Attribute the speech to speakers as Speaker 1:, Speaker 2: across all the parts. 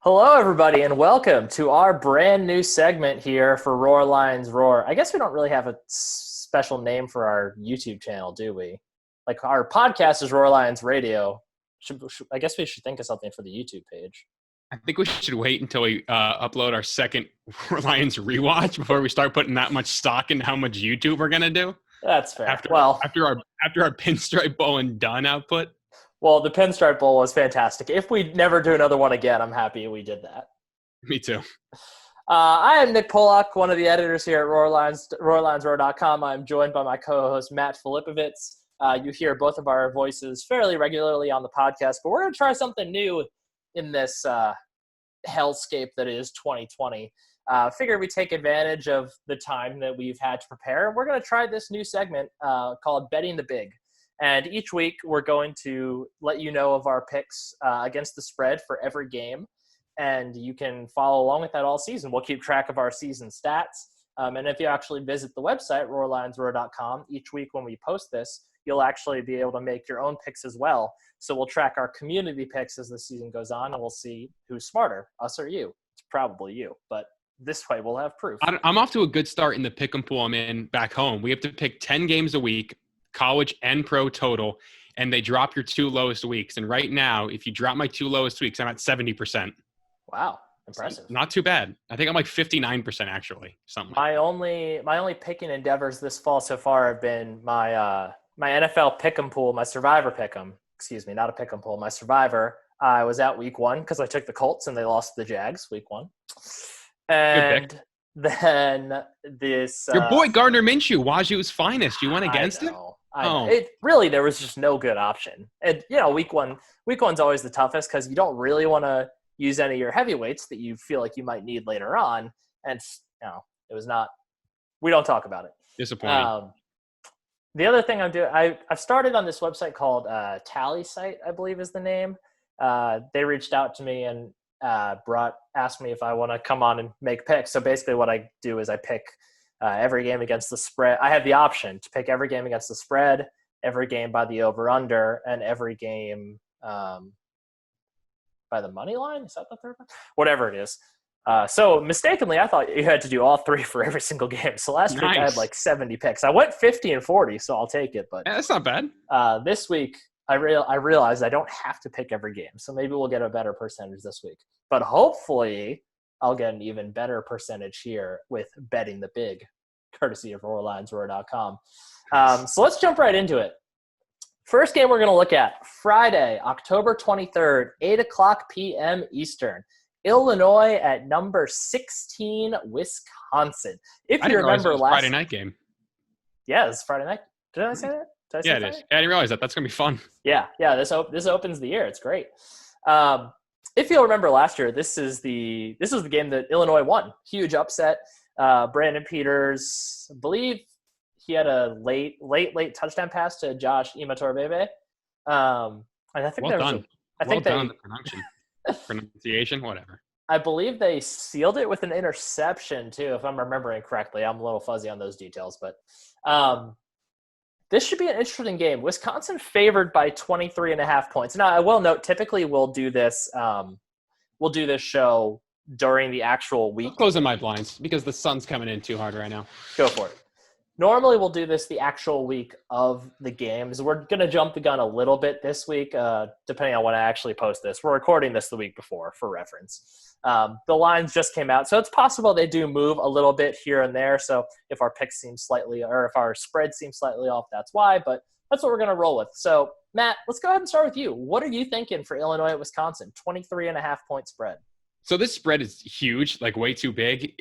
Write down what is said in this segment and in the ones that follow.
Speaker 1: Hello, everybody, and welcome to our brand new segment here for Roar Lions Roar. I guess we don't really have a special name for our YouTube channel, do we? Like our podcast is Roar Lions Radio. I guess we should think of something for the YouTube page.
Speaker 2: I think we should wait until we upload our second Lions rewatch before we start putting that much stock into how much YouTube we're gonna do.
Speaker 1: That's fair.
Speaker 2: After our Pinstripe Bowl and done output.
Speaker 1: Well, the Pinstripe Bowl was fantastic. If we never do another one again, I'm happy we did that.
Speaker 2: Me too.
Speaker 1: I am Nick Pollock, one of the editors here at RoarLionsRoar.com. I'm joined by my co-host, Matt Filipovitz. You hear both of our voices fairly regularly on the podcast, but we're going to try something new in this hellscape that is 2020. Figure we take advantage of the time that we've had to prepare. We're going to try this new segment called Betting the Big. And each week we're going to let you know of our picks against the spread for every game. And you can follow along with that all season. We'll keep track of our season stats. And if you actually visit the website, RoarLionsRoar.com, each week when we post this, you'll actually be able to make your own picks as well. So we'll track our community picks as the season goes on, and we'll see who's smarter, us or you. It's probably you, but this way we'll have proof.
Speaker 2: I'm off to a good start in the pick 'em pool I'm in back home. We have to pick 10 games a week, college and pro total, and they drop your two lowest weeks. And right now, if you drop my two lowest weeks, I'm at 70%.
Speaker 1: Wow, impressive.
Speaker 2: Not too bad. I think I'm like 59% actually. Something.
Speaker 1: My only picking endeavors this fall so far have been my NFL pick'em pool, my Survivor pick'em. Excuse me, not a pick'em pool, my Survivor. I was out week one because I took the Colts and they lost to the Jags week one. And then this
Speaker 2: your boy Gardner Minshew, Waju's finest. You went against him?
Speaker 1: It really, there was just no good option. And week one's always the toughest because you don't really want to use any of your heavyweights that you feel like you might need later on. And it was not. We don't talk about it.
Speaker 2: Disappointing.
Speaker 1: The other thing I'm doing, I've started on this website called Tally Site, I believe is the name. They reached out to me and asked me if I want to come on and make picks. So basically what I do is I pick every game against the spread. I have the option to pick every game against the spread, every game by the over-under, and every game by the money line. Is that the third one? Whatever it is. So mistakenly, I thought you had to do all three for every single game. So last week I had like 70 picks. I went 50 and 40, so I'll take it. But
Speaker 2: yeah, that's not bad.
Speaker 1: This week I realized I don't have to pick every game. So maybe we'll get a better percentage this week. But hopefully I'll get an even better percentage here with betting the big, courtesy of RoarLionsRoar.com. So let's jump right into it. First game we're going to look at, Friday, October 23rd, 8 o'clock p.m. Eastern. Illinois at number 16, Wisconsin. If you remember last
Speaker 2: Friday night game.
Speaker 1: Yeah, it's Friday night. Did I say that?
Speaker 2: Yeah, it is. I didn't realize that. That's going to be fun.
Speaker 1: Yeah. This opens the year. It's great. If you'll remember last year, this was the game that Illinois won. Huge upset. Brandon Peters, I believe he had a late touchdown pass to Josh Imatorbhebhe. And I think
Speaker 2: well done on the pronunciation, whatever.
Speaker 1: I believe they sealed it with an interception too, if I'm remembering correctly. I'm a little fuzzy on those details, but this should be an interesting game. Wisconsin favored by 23.5 points. Now, I will note, typically we'll do this show during the actual week.
Speaker 2: I'm closing my blinds because the sun's coming in too hard right now.
Speaker 1: Go for it. Normally we'll do this the actual week of the games. We're going to jump the gun a little bit this week, depending on when I actually post this. We're recording this the week before for reference. The lines just came out, so it's possible they do move a little bit here and there. So if our picks seem slightly, or if our spread seems slightly off, that's why. But that's what we're going to roll with. So, Matt, let's go ahead and start with you. What are you thinking for Illinois at Wisconsin? 23.5 point spread.
Speaker 2: So this spread is huge, like way too big.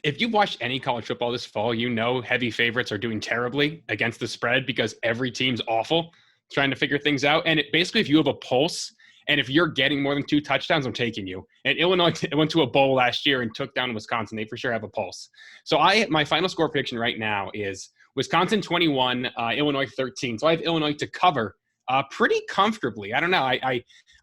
Speaker 2: If you've watched any college football this fall, you know heavy favorites are doing terribly against the spread because every team's awful trying to figure things out. And basically, if you have a pulse and if you're getting more than 2 touchdowns, I'm taking you. And Illinois went to a bowl last year and took down Wisconsin. They for sure have a pulse. So my final score prediction right now is Wisconsin 21, Illinois 13. So I have Illinois to cover pretty comfortably. I don't know.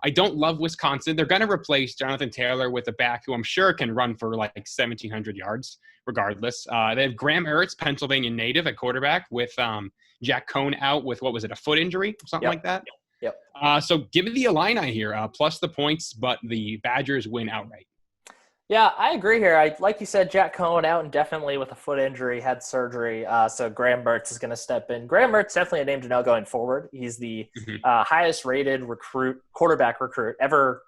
Speaker 2: I don't love Wisconsin. They're going to replace Jonathan Taylor with a back who I'm sure can run for like 1,700 yards regardless. They have Graham Ertz, Pennsylvania native at quarterback with Jack Cohn out with, what was it, a foot injury or something like that.
Speaker 1: Yep.
Speaker 2: So give me the Illini here, plus the points, but the Badgers win outright.
Speaker 1: Yeah, I agree here. Like you said, Jack Cohen out indefinitely with a foot injury, had surgery. So Graham Mertz is going to step in. Graham Mertz definitely a name to know going forward. He's the highest rated quarterback recruit ever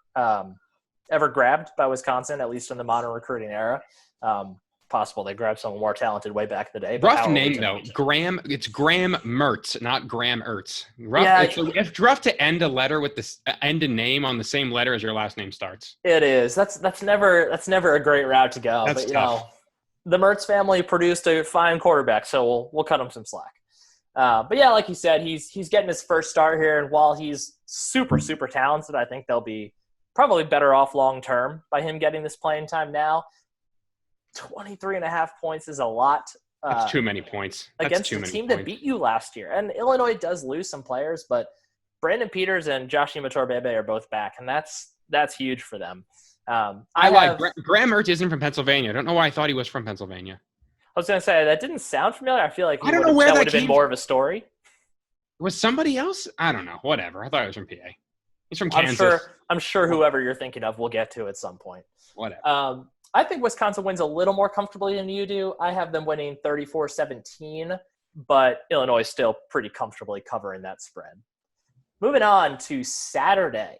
Speaker 1: grabbed by Wisconsin, at least in the modern recruiting era. Possible they grabbed someone more talented way back in the day. But
Speaker 2: rough name though, Graham. It's Graham Mertz, not Graham Ertz. Rough.
Speaker 1: Yeah,
Speaker 2: it's rough to end a letter with this end a name on the same letter as your last name starts.
Speaker 1: It is. That's never a great route to go.
Speaker 2: That's
Speaker 1: but
Speaker 2: tough.
Speaker 1: The Mertz family produced a fine quarterback, so we'll cut him some slack. But yeah, like you said, he's getting his first start here, and while he's super talented, I think they'll be probably better off long term by him getting this playing time now. 23.5 points is a lot.
Speaker 2: That's too many points.
Speaker 1: Against the team that beat you last year. And Illinois does lose some players, but Brandon Peters and Josh Imatorbhebhe are both back, and that's huge for them.
Speaker 2: Graham Mertz isn't from Pennsylvania. I don't know why I thought he was from Pennsylvania.
Speaker 1: I was going to say, that didn't sound familiar. I feel like
Speaker 2: I don't know where that
Speaker 1: would have been more of a story.
Speaker 2: Was somebody else? I don't know. Whatever. I thought it was from PA. He's from Kansas.
Speaker 1: I'm sure whoever you're thinking of, we'll get to at some point.
Speaker 2: Whatever.
Speaker 1: I think Wisconsin wins a little more comfortably than you do. I have them winning 34-17, but Illinois is still pretty comfortably covering that spread. Moving on to Saturday.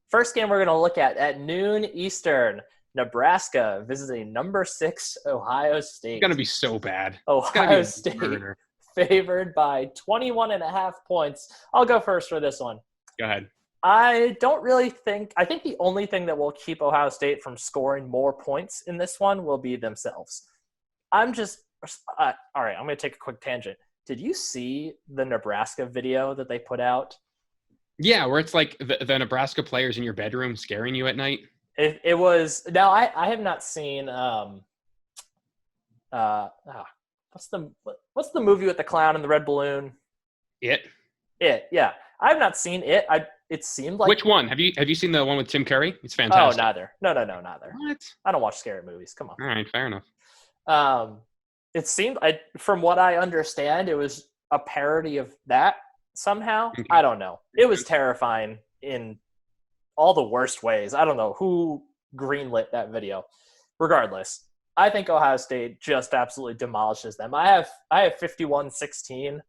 Speaker 1: First game we're going to look at noon Eastern, Nebraska visiting number 6 Ohio State.
Speaker 2: It's going to be so bad.
Speaker 1: Ohio State favored by 21.5 points. I'll go first for this one.
Speaker 2: Go ahead.
Speaker 1: I think the only thing that will keep Ohio State from scoring more points in this one will be themselves. All right, I'm going to take a quick tangent. Did you see the Nebraska video that they put out?
Speaker 2: Yeah, where it's like the Nebraska players in your bedroom scaring you at night.
Speaker 1: It was – now, I have not seen what's the movie with the clown and the red balloon?
Speaker 2: It,
Speaker 1: yeah. I have not seen it. It seemed like –
Speaker 2: Which one? Have you seen the one with Tim Curry? It's fantastic.
Speaker 1: Oh, neither. No, neither.
Speaker 2: What?
Speaker 1: I don't watch scary movies. Come on.
Speaker 2: All right, fair enough.
Speaker 1: It seemed from what I understand, it was a parody of that somehow.
Speaker 2: Okay.
Speaker 1: I don't know. It was terrifying in all the worst ways. I don't know who greenlit that video. Regardless, I think Ohio State just absolutely demolishes them. I have 51-16.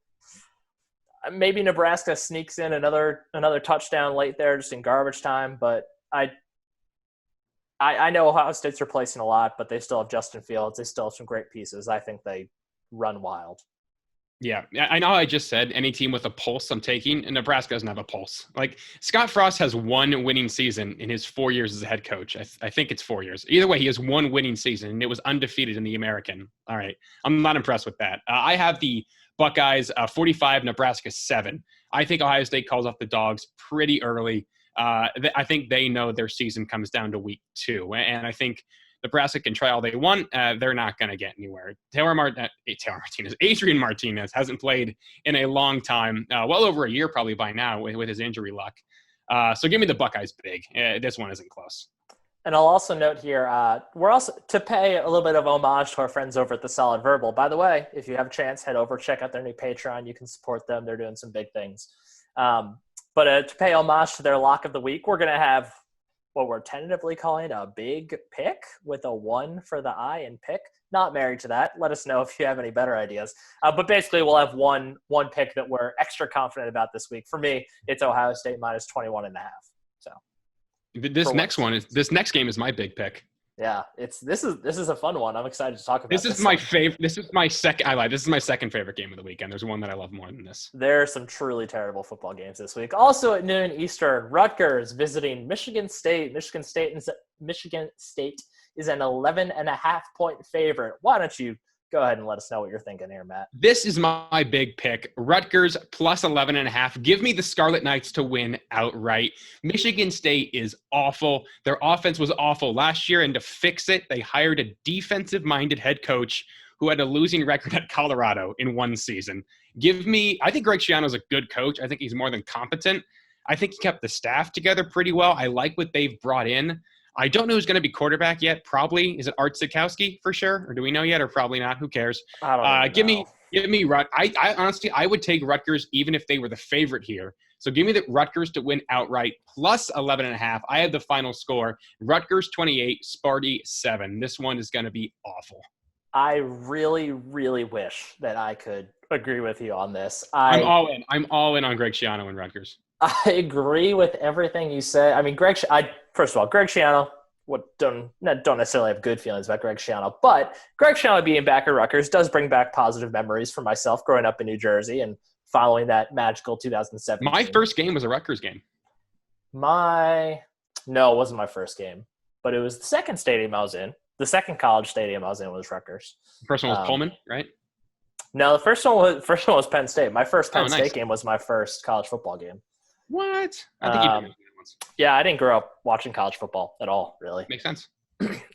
Speaker 1: Maybe Nebraska sneaks in another touchdown late there just in garbage time, but I know Ohio State's replacing a lot, but they still have Justin Fields. They still have some great pieces. I think they run wild.
Speaker 2: Yeah, I know I just said any team with a pulse I'm taking, and Nebraska doesn't have a pulse. Like, Scott Frost has one winning season in his 4 years as a head coach. I think it's 4 years. Either way, he has one winning season, and it was undefeated in the American. All right, I'm not impressed with that. I have the Buckeyes 45, Nebraska 7. I think Ohio State calls off the Dogs pretty early. I think they know their season comes down to week 2, and I think Nebraska can try all they want. They're not going to get anywhere. Adrian Martinez hasn't played in a long time, well over a year probably by now with his injury luck. So give me the Buckeyes big. This one isn't close.
Speaker 1: And I'll also note here, we're also to pay a little bit of homage to our friends over at The Solid Verbal. By the way, if you have a chance, head over, check out their new Patreon. You can support them. They're doing some big things. But to pay homage to their lock of the week, we're going to have what we're tentatively calling a big pick with a 1 for the I in pick. Not married to that. Let us know if you have any better ideas. But basically, we'll have one pick that we're extra confident about this week. For me, it's Ohio State minus 21.5. So
Speaker 2: this next game is my big pick.
Speaker 1: Yeah, this is a fun one. I'm excited to talk about.
Speaker 2: This is my favorite. This is my second. I lied. This is my second favorite game of the weekend. There's one that I love more than this.
Speaker 1: There are some truly terrible football games this week. Also at noon Eastern, Rutgers visiting Michigan State. Michigan State is an 11.5 point favorite. Why don't you go ahead and let us know what you're thinking here, Matt?
Speaker 2: This is my big pick. Rutgers plus 11.5. Give me the Scarlet Knights to win outright. Michigan State is awful. Their offense was awful last year, and to fix it, they hired a defensive-minded head coach who had a losing record at Colorado in one season. I think Greg Schiano's a good coach. I think he's more than competent. I think he kept the staff together pretty well. I like what they've brought in. I don't know who's going to be quarterback yet. Probably. Is it Art Sitkowski for sure? Or do we know yet? Or probably not? Who cares?
Speaker 1: I don't know.
Speaker 2: Give me I honestly, I would take Rutgers even if they were the favorite here. So give me the Rutgers to win outright plus 11.5. I have the final score. Rutgers 28, Sparty 7. This one is going to be awful.
Speaker 1: I really, really wish that I could agree with you on this.
Speaker 2: I'm all in. I'm all in on Greg Schiano and Rutgers.
Speaker 1: I agree with everything you say. I mean, first of all, Greg Schiano, don't necessarily have good feelings about Greg Schiano, but Greg Schiano being back at Rutgers does bring back positive memories for myself growing up in New Jersey and following that magical 2007.
Speaker 2: My first game was a Rutgers game.
Speaker 1: No, it wasn't my first game, but it was the second stadium I was in. The second college stadium I was in was Rutgers.
Speaker 2: The first one was Pullman, right?
Speaker 1: No, the first one was Penn State. My first Penn State game was my first college football game.
Speaker 2: What? I think you did once.
Speaker 1: Yeah, I didn't grow up watching college football at all, really.
Speaker 2: Makes sense.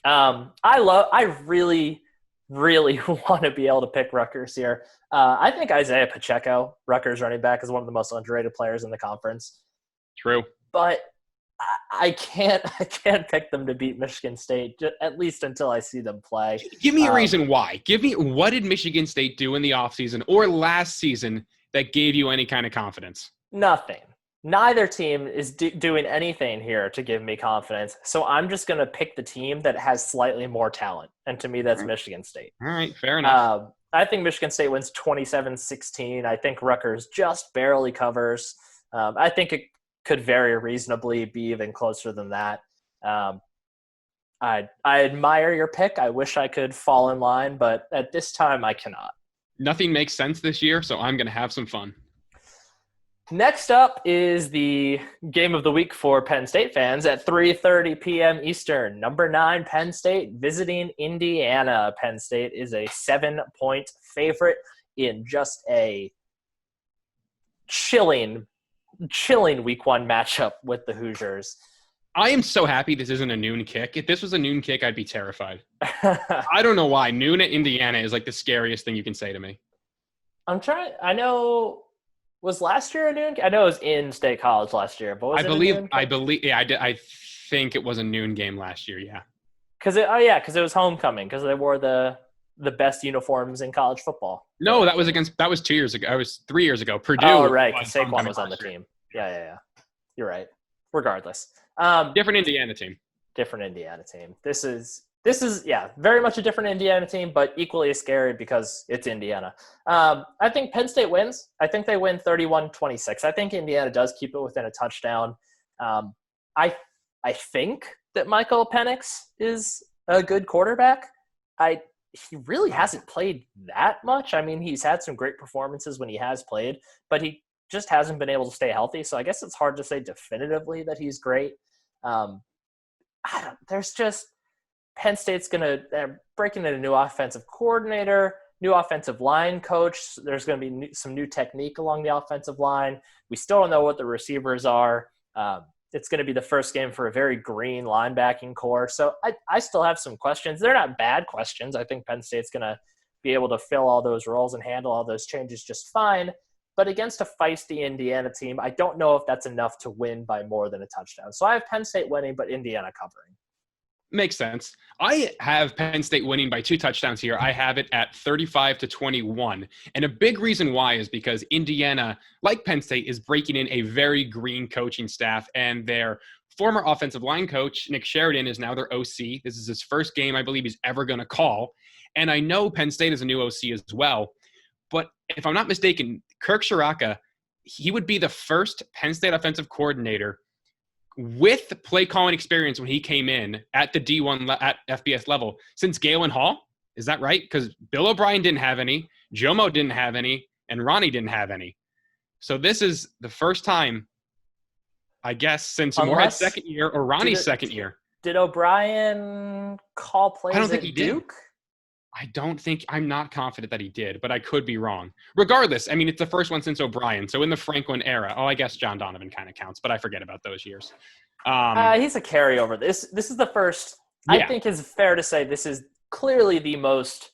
Speaker 1: I really, really want to be able to pick Rutgers here. I think Isaiah Pacheco, Rutgers running back, is one of the most underrated players in the conference.
Speaker 2: True.
Speaker 1: But I can't pick them to beat Michigan State, at least until I see them play.
Speaker 2: Give me a reason why. Give me, what did Michigan State do in the offseason or last season that gave you any kind of confidence?
Speaker 1: Nothing. Neither team is doing anything here to give me confidence. So I'm just going to pick the team that has slightly more talent. And to me, that's Michigan State.
Speaker 2: All right, fair enough.
Speaker 1: I think Michigan State wins 27-16. I think Rutgers just barely covers. I think it could very reasonably be even closer than that. I admire your pick. I wish I could fall in line, but at this time I cannot.
Speaker 2: Nothing makes sense this year, so I'm going to have some fun.
Speaker 1: Next up is the game of the week for Penn State fans at 3:30 p.m. Eastern. Number 9, Penn State visiting Indiana. Penn State is a 7-point favorite in just a chilling week 1 matchup with the Hoosiers.
Speaker 2: I am so happy this isn't a noon kick. If this was a noon kick, I'd be terrified. I don't know why. Noon at Indiana is like the scariest thing you can say to me.
Speaker 1: I know. Was last year a noon? I know it was in State College last year, but
Speaker 2: I think it was a noon game last year. Yeah.
Speaker 1: Because it was homecoming. Because they wore the best uniforms in college football.
Speaker 2: No, that was 2 years ago. It was 3 years ago. Purdue.
Speaker 1: Oh, right. Because Saquon was on the team. Yeah. You're right. Regardless,
Speaker 2: different Indiana team.
Speaker 1: This is very much a different Indiana team, but equally as scary because it's Indiana. I think Penn State wins. I think they win 31-26. I think Indiana does keep it within a touchdown. I think that Michael Penix is a good quarterback. He really hasn't played that much. I mean, he's had some great performances when he has played, but he just hasn't been able to stay healthy. So I guess it's hard to say definitively that he's great. Penn State's they're breaking in a new offensive coordinator, new offensive line coach. There's going to be some new technique along the offensive line. We still don't know what the receivers are. It's going to be the first game for a very green linebacking core. So I still have some questions. They're not bad questions. I think Penn State's going to be able to fill all those roles and handle all those changes just fine. But against a feisty Indiana team, I don't know if that's enough to win by more than a touchdown. So I have Penn State winning, but Indiana covering.
Speaker 2: Makes sense. I have Penn State winning by 2 touchdowns here. I have it at 35-21. And a big reason why is because Indiana, like Penn State, is breaking in a very green coaching staff. And their former offensive line coach, Nick Sheridan, is now their OC. This is his first game I believe he's ever going to call. And I know Penn State is a new OC as well. But if I'm not mistaken, Kirk Shiraka, he would be the first Penn State offensive coordinator with play calling experience when he came in at the D1 at FBS level since Galen Hall. Is that right? Because Bill O'Brien didn't have any, Jomo didn't have any, and Ronnie didn't have any. So this is the first time, I guess, since Moorhead's second year or Ronnie's second year.
Speaker 1: Did O'Brien call plays
Speaker 2: I don't think he
Speaker 1: Duke?
Speaker 2: I'm not confident that he did, but I could be wrong. Regardless, I mean, it's the first one since O'Brien. So in the Franklin era, I guess John Donovan kind of counts, but I forget about those years.
Speaker 1: He's a carryover. This is the first, I think it's fair to say this is clearly the most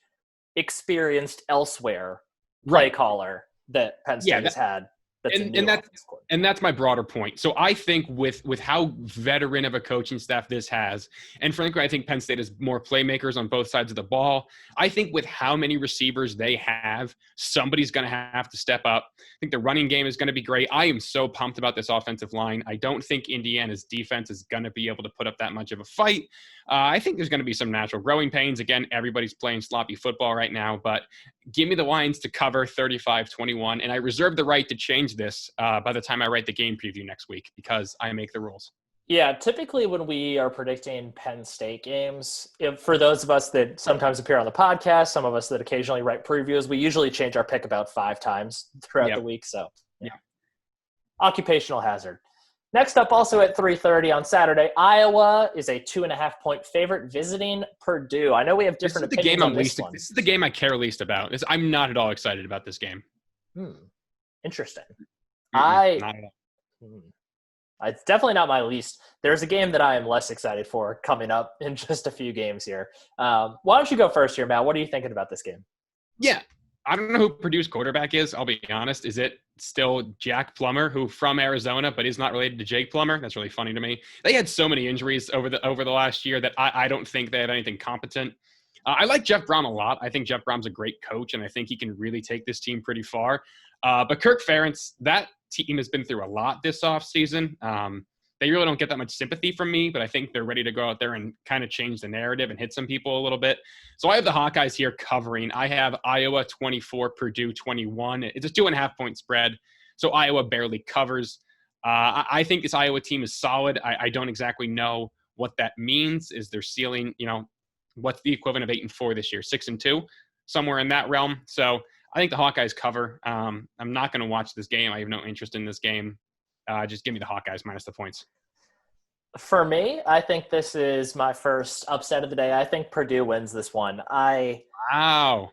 Speaker 1: experienced elsewhere play caller that Penn State has had. that's a
Speaker 2: And,
Speaker 1: new
Speaker 2: and that's
Speaker 1: offense coordinator.
Speaker 2: and that's my broader point. So I think with how veteran of a coaching staff this has, and frankly, I think Penn State has more playmakers on both sides of the ball. I think with how many receivers they have, somebody's going to have to step up. I think the running game is going to be great. I am so pumped about this offensive line. I don't think Indiana's defense is going to be able to put up that much of a fight. I think there's going to be some natural growing pains. Again, everybody's playing sloppy football right now, but give me the Lions to cover 35-21, and I reserve the right to change this by the time I write the game preview next week because I make the rules.
Speaker 1: Yeah, typically when we are predicting Penn State games, for those of us that sometimes appear on the podcast, some of us that occasionally write previews, we usually change our pick about 5 times throughout the week. So, yeah. Occupational hazard. Next up, also at 3:30 on Saturday, Iowa is a 2.5-point favorite visiting Purdue. I know we have different opinions on this one.
Speaker 2: This is the game I care least about. I'm not at all excited about this game.
Speaker 1: Interesting.
Speaker 2: Not at all.
Speaker 1: It's definitely not my least. There's a game that I am less excited for coming up in just a few games here. Why don't you go first here, Matt? What are you thinking about this game?
Speaker 2: Yeah. I don't know who Purdue's quarterback is. I'll be honest. Is it still Jack Plummer, who from Arizona, but is not related to Jake Plummer? That's really funny to me. They had so many injuries over the last year that I don't think they have anything competent. I like Jeff Brom a lot. I think Jeff Brom's a great coach, and I think he can really take this team pretty far. But Kirk Ferentz, that team has been through a lot this offseason. They really don't get that much sympathy from me, but I think they're ready to go out there and kind of change the narrative and hit some people a little bit. So I have the Hawkeyes here covering. I have Iowa 24, Purdue 21. It's a 2.5-point spread, so Iowa barely covers. I think this Iowa team is solid. I don't exactly know what that means. Is their ceiling, what's the equivalent of 8-4 this year? 6-2, somewhere in that realm. So I think the Hawkeyes cover. I'm not going to watch this game. I have no interest in this game. Just give me the Hawkeyes minus the points.
Speaker 1: For me, I think this is my first upset of the day. I think Purdue wins this one.
Speaker 2: Wow.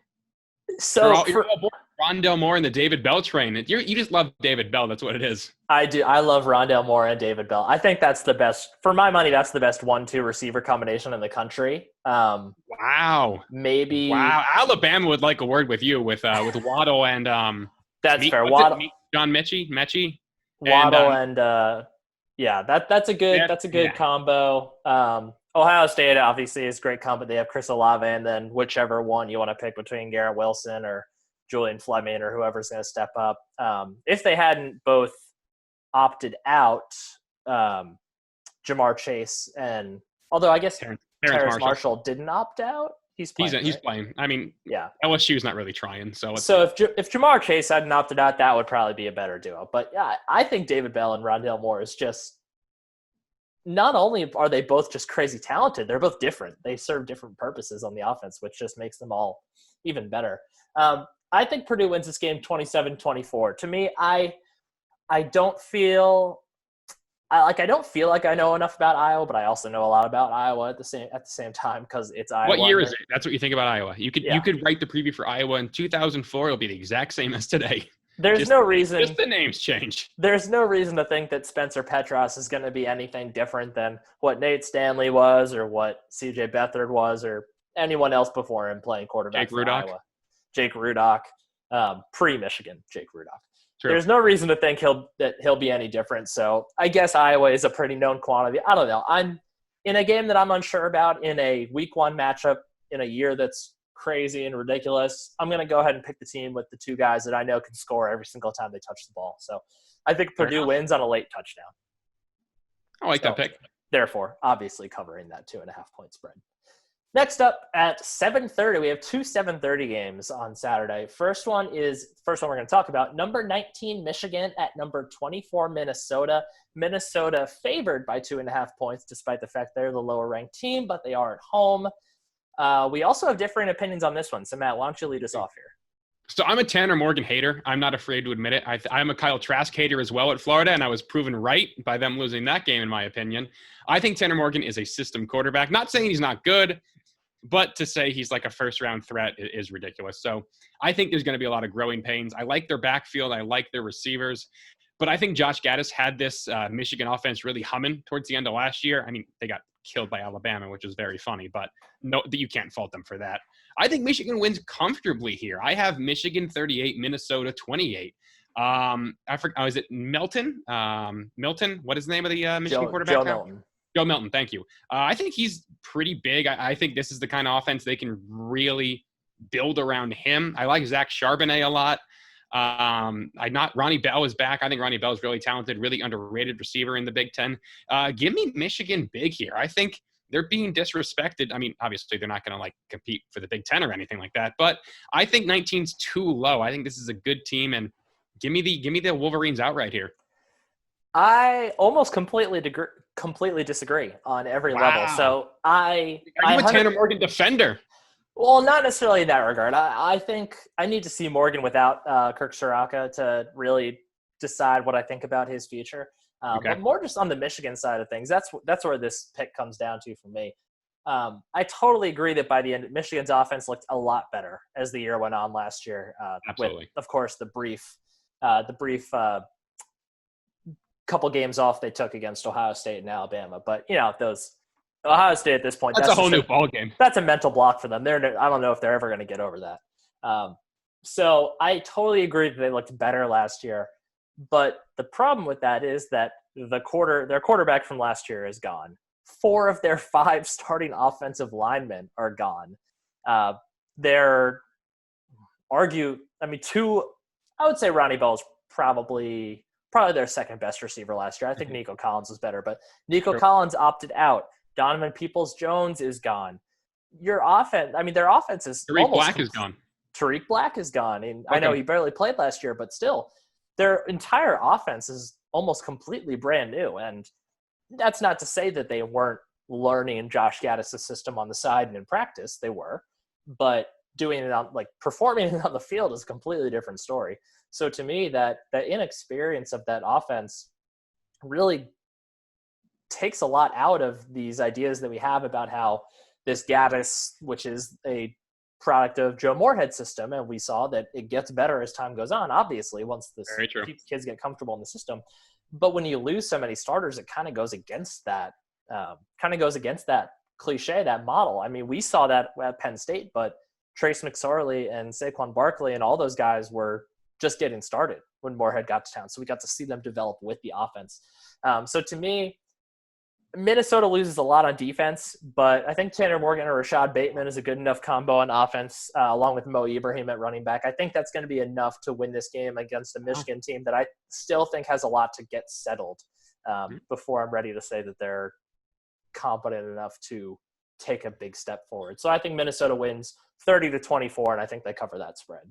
Speaker 1: So
Speaker 2: you're all aboard Rondale Moore and the David Bell train. You just love David Bell. That's what it is.
Speaker 1: I do. I love Rondale Moore and David Bell. I think that's the best, for my money, that's the best 1-2 receiver combination in the country.
Speaker 2: Wow.
Speaker 1: Maybe.
Speaker 2: Wow. Alabama would like a word with you with Waddle and
Speaker 1: that's fair.
Speaker 2: John Mechie.
Speaker 1: Waddle and that's a good combo. Ohio State obviously is a great combo. They have Chris Olave, and then whichever one you want to pick between Garrett Wilson or Julian Fleming or whoever's going to step up. If they hadn't both opted out, Jamar Chase and although I guess Terrace Marshall didn't opt out. He's playing.
Speaker 2: He's playing. I mean,
Speaker 1: yeah.
Speaker 2: LSU's not really trying. So
Speaker 1: if Jamar Chase hadn't opted out, that would probably be a better duo. But yeah, I think David Bell and Rondale Moore is just not only are they both just crazy talented, they're both different. They serve different purposes on the offense, which just makes them all even better. I think Purdue wins this game 27-24. To me, I don't feel like I know enough about Iowa, but I also know a lot about Iowa at the same time because it's Iowa.
Speaker 2: What year is it? That's what you think about Iowa. You could write the preview for Iowa in 2004. It'll be the exact same as today.
Speaker 1: There's no reason.
Speaker 2: Just the names change.
Speaker 1: There's no reason to think that Spencer Petras is going to be anything different than what Nate Stanley was or what C.J. Beathard was or anyone else before him playing quarterback for Iowa. Jake Rudock, pre-Michigan Jake Rudock. True. There's no reason to think he'll be any different. So I guess Iowa is a pretty known quantity. I don't know. I'm in a game that I'm unsure about in a week 1 matchup in a year that's crazy and ridiculous. I'm going to go ahead and pick the team with the 2 guys that I know can score every single time they touch the ball. So I think Purdue wins on a late touchdown.
Speaker 2: I like that pick. Therefore,
Speaker 1: obviously covering that 2.5-point spread. Next up at 7:30, we have 2 7:30 games on Saturday. First one we're going to talk about. Number 19, Michigan at number 24, Minnesota. Minnesota favored by 2.5 points, despite the fact they're the lower-ranked team, but they are at home. We also have differing opinions on this one. So, Matt, why don't you lead us off here?
Speaker 2: So I'm a Tanner Morgan hater. I'm not afraid to admit it. I'm a Kyle Trask hater as well at Florida, and I was proven right by them losing that game, in my opinion. I think Tanner Morgan is a system quarterback. Not saying he's not good, but to say he's like a first-round threat is ridiculous. So I think there's going to be a lot of growing pains. I like their backfield. I like their receivers. But I think Josh Gaddis had this Michigan offense really humming towards the end of last year. I mean, they got killed by Alabama, which is very funny, but no, you can't fault them for that. I think Michigan wins comfortably here. I have Michigan 38, Minnesota 28. I forgot. Oh, is it Milton? Milton. What is the name of the Michigan quarterback?
Speaker 1: Joe Milton.
Speaker 2: Joe Milton. Thank you. I think he's pretty big. I think this is the kind of offense they can really build around him. I like Zach Charbonnet a lot. Ronnie Bell is back. I think Ronnie Bell is really talented, really underrated receiver in the Big Ten. Give me Michigan big here. I think they're being disrespected. I mean, obviously they're not going to like compete for the Big Ten or anything like that, but I think 19's too low. I think this is a good team, and give me the Wolverines outright here.
Speaker 1: I almost completely disagree on every level. So are you
Speaker 2: a Tanner Morgan defender?
Speaker 1: Well, not necessarily in that regard. I think I need to see Morgan without Kirk Ciarrocca to really decide what I think about his future.
Speaker 2: Okay.
Speaker 1: But more just on the Michigan side of things, that's where this pick comes down to for me. I totally agree that by the end, Michigan's offense looked a lot better as the year went on last year.
Speaker 2: Absolutely.
Speaker 1: With, of course, the brief couple games off they took against Ohio State and Alabama. But, those Ohio State at this point,
Speaker 2: that's a whole new ball game.
Speaker 1: That's a mental block for them. I don't know if they're ever going to get over that. So I totally agree that they looked better last year. But the problem with that is that their quarterback from last year is gone. 4 of their 5 starting offensive linemen are gone. I would say Ronnie Bell's probably their second best receiver last year. I think Nico Collins was better, but Nico Collins opted out. Donovan Peoples-Jones is gone. Their offense is
Speaker 2: Tariq Black is gone.
Speaker 1: Tariq Black is gone. And I know he barely played last year, but still, their entire offense is almost completely brand new. And that's not to say that they weren't learning Josh Gaddis' system on the side and in practice. They were. But doing it performing it on the field is a completely different story. So to me, that inexperience of that offense really takes a lot out of these ideas that we have about how this Gaddis, which is a product of Joe Moorhead's system, and we saw that it gets better as time goes on, obviously, once the kids get comfortable in the system. But when you lose so many starters, it kind of goes against that cliche, that model. I mean, we saw that at Penn State, but Trace McSorley and Saquon Barkley and all those guys were just getting started when Moorhead got to town. So we got to see them develop with the offense. So to me, Minnesota loses a lot on defense, but I think Tanner Morgan or Rashad Bateman is a good enough combo on offense, along with Mo Ibrahim at running back. I think that's going to be enough to win this game against a Michigan team that I still think has a lot to get settled before I'm ready to say that they're competent enough to take a big step forward. So I think Minnesota wins 30-24, and I think they cover that spread.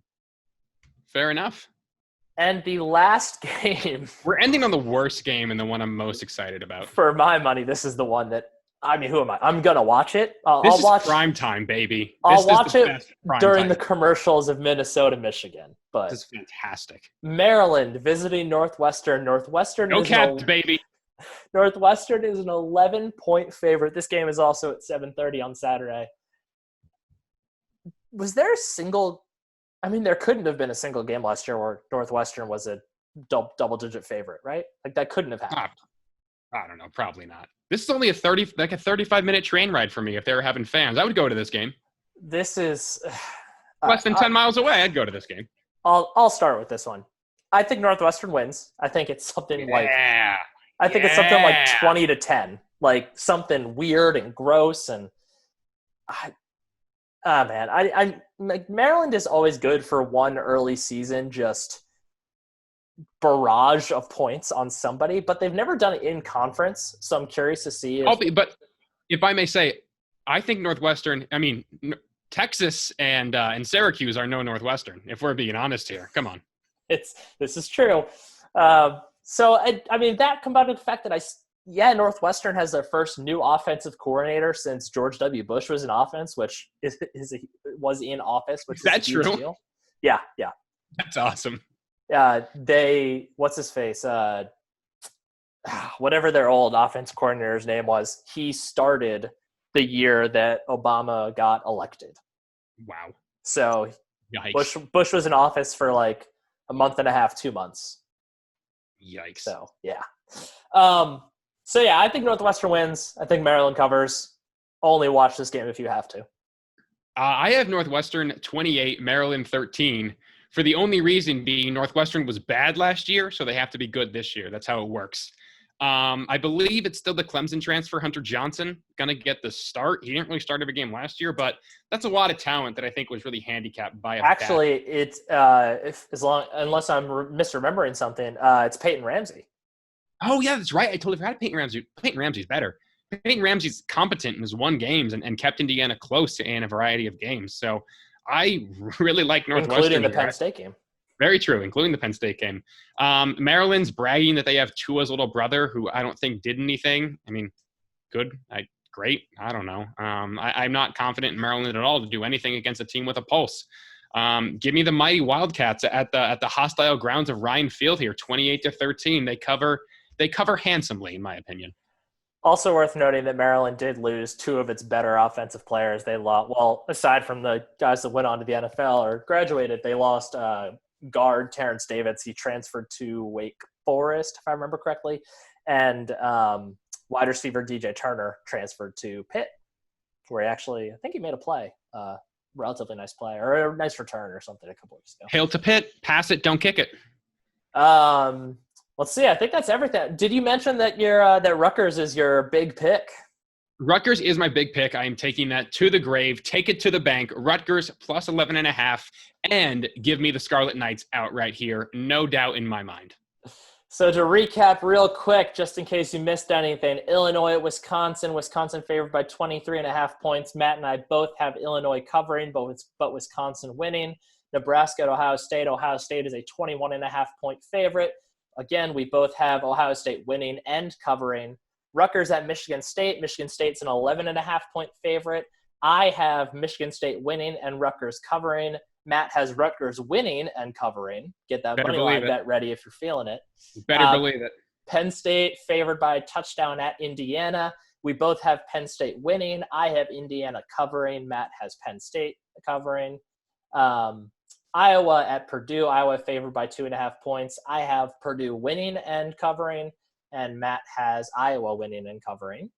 Speaker 2: Fair enough.
Speaker 1: And the last game.
Speaker 2: We're ending on the worst game and the one I'm most excited about.
Speaker 1: For my money, this is the one that, who am I? I'm going to watch it.
Speaker 2: I'll watch prime time, baby.
Speaker 1: I'll watch it during the commercials of Minnesota, Michigan. But
Speaker 2: this is fantastic.
Speaker 1: Maryland visiting Northwestern. Northwestern is
Speaker 2: baby.
Speaker 1: Northwestern is an 11-point favorite. This game is also at 7:30 on Saturday. Was there a single – there couldn't have been a single game last year where Northwestern was a double-digit favorite, right? That couldn't have happened.
Speaker 2: I don't know. Probably not. This is only a 35-minute train ride for me if they were having fans. I would go to this game.
Speaker 1: This is
Speaker 2: less than 10 miles away. I'd go to this game.
Speaker 1: I'll start with this one. I think Northwestern wins. I think it's something it's something like 20-10, like something weird and gross. And Maryland is always good for one early season, just barrage of points on somebody, but they've never done it in conference. So I'm curious to see.
Speaker 2: But if I may say, I think Northwestern. Texas and Syracuse are no Northwestern. If we're being honest here, come on.
Speaker 1: This is true. So that combined with the fact that Northwestern has their first new offensive coordinator since George W. Bush was in office, which was in office. Which
Speaker 2: is that true?
Speaker 1: Deal. Yeah.
Speaker 2: That's awesome.
Speaker 1: What's his face? Whatever their old offense coordinator's name was, he started the year that Obama got elected.
Speaker 2: Wow.
Speaker 1: So
Speaker 2: yikes.
Speaker 1: Bush was in office for like a month and a half, 2 months.
Speaker 2: Yikes.
Speaker 1: So, yeah. I think Northwestern wins. I think Maryland covers. Only watch this game if you have to.
Speaker 2: I have Northwestern 28, Maryland 13. for the only reason being Northwestern was bad last year, so they have to be good this year. That's how it works. I believe it's still the Clemson transfer, Hunter Johnson, going to get the start. He didn't really start every game last year, but that's a lot of talent that I think was really handicapped by a
Speaker 1: Actually, it's unless I'm misremembering something, it's Peyton Ramsey.
Speaker 2: Oh, yeah, that's right. I totally forgot Peyton Ramsey. Peyton Ramsey's better. Peyton Ramsey's competent and has won games and kept Indiana close in a variety of games. So I really like Northwestern.
Speaker 1: Including the Penn State game.
Speaker 2: Very true, including the Penn State game. Maryland's bragging that they have Tua's little brother, who I don't think did anything. I mean, good, great. I don't know. I'm not confident in Maryland at all to do anything against a team with a pulse. Give me the mighty Wildcats at the hostile grounds of Ryan Field here, 28-13. They cover handsomely, in my opinion.
Speaker 1: Also worth noting that Maryland did lose two of its better offensive players. They lost, well, aside from the guys that went on to the NFL or graduated, they lost guard Terrence Davis. He transferred to Wake Forest, if I remember correctly. And wide receiver DJ Turner transferred to Pitt, where I think he made a play, relatively nice play, or a nice return or something a couple weeks ago.
Speaker 2: Hail to Pitt. Pass it, don't kick it.
Speaker 1: Let's see. I think that's everything. Did you mention that that Rutgers is your big pick?
Speaker 2: Rutgers is my big pick. I am taking that to the grave. Take it to the bank. Rutgers plus 11.5, and give me the Scarlet Knights outright here. No doubt in my mind.
Speaker 1: So to recap real quick, just in case you missed anything, Illinois, Wisconsin favored by 23.5 points. Matt and I both have Illinois covering, but Wisconsin winning. Nebraska at Ohio State. Ohio State is a 21.5 point favorite. Again, we both have Ohio State winning and covering. Rutgers at Michigan State. Michigan State's an 11.5 point favorite. I have Michigan State winning and Rutgers covering. Matt has Rutgers winning and covering. Get that money line bet ready if you're feeling it.
Speaker 2: Better believe it.
Speaker 1: Penn State favored by a touchdown at Indiana. We both have Penn State winning. I have Indiana covering. Matt has Penn State covering. Iowa at Purdue. Iowa favored by 2.5 points. I have Purdue winning and covering, and Matt has Iowa winning and covering.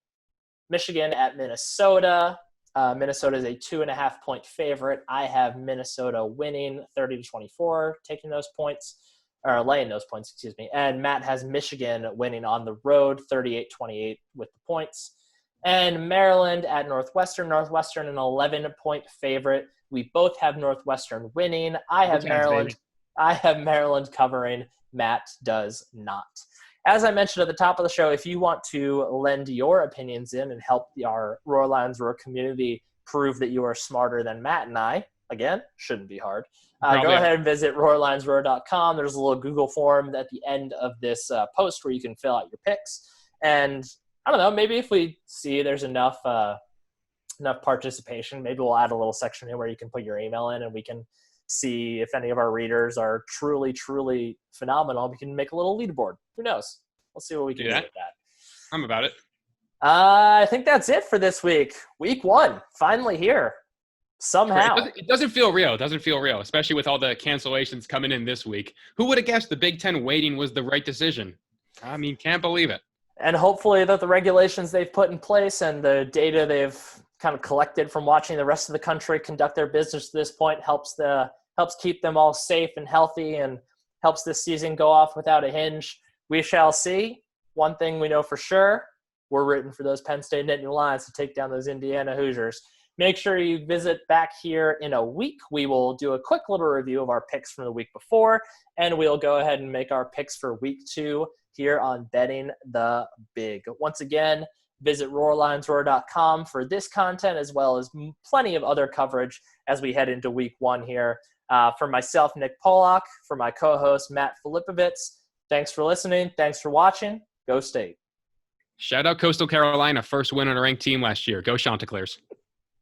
Speaker 1: Michigan at Minnesota. Minnesota is a 2.5 point favorite. I have Minnesota winning 30-24, taking those points, or laying those points, excuse me. And Matt has Michigan winning on the road 38-28 with the points. And Maryland at Northwestern. Northwestern an 11 point favorite. We both have Northwestern winning. I have Maryland covering. Matt does not. As I mentioned at the top of the show, if you want to lend your opinions in and help our Roar Lions Roar community prove that you are smarter than Matt and I, again, shouldn't be hard. Go ahead and visit roarlinesroar.com. There's a little Google form at the end of this post where you can fill out your picks. And I don't know, maybe if we see there's enough participation, maybe we'll add a little section here where you can put your email in and we can see if any of our readers are truly, truly phenomenal. We can make a little leaderboard. Who knows? We'll see what we can do with that.
Speaker 2: I'm about it.
Speaker 1: I think that's it for this week. Week 1, finally here. Somehow.
Speaker 2: It doesn't feel real. It doesn't feel real, especially with all the cancellations coming in this week. Who would have guessed the Big Ten waiting was the right decision? I mean, can't believe it.
Speaker 1: And hopefully that the regulations they've put in place and the data they've kind of collected from watching the rest of the country conduct their business to this point helps keep them all safe and healthy and helps this season go off without a hinge. We shall see. One thing we know for sure, we're rooting for those Penn State Nittany Lions to take down those Indiana Hoosiers. Make sure you visit back here in a week. We will do a quick little review of our picks from the week before, and we'll go ahead and make our picks for week 2 here on Betting the Big. Once again, visit roarlinesroar.com for this content as well as plenty of other coverage as we head into week 1 here. For myself, Nick Polak, for my co-host, Matt Filipovitz, thanks for listening. Thanks for watching. Go State.
Speaker 2: Shout out Coastal Carolina, first win on a ranked team last year. Go Chanticleers.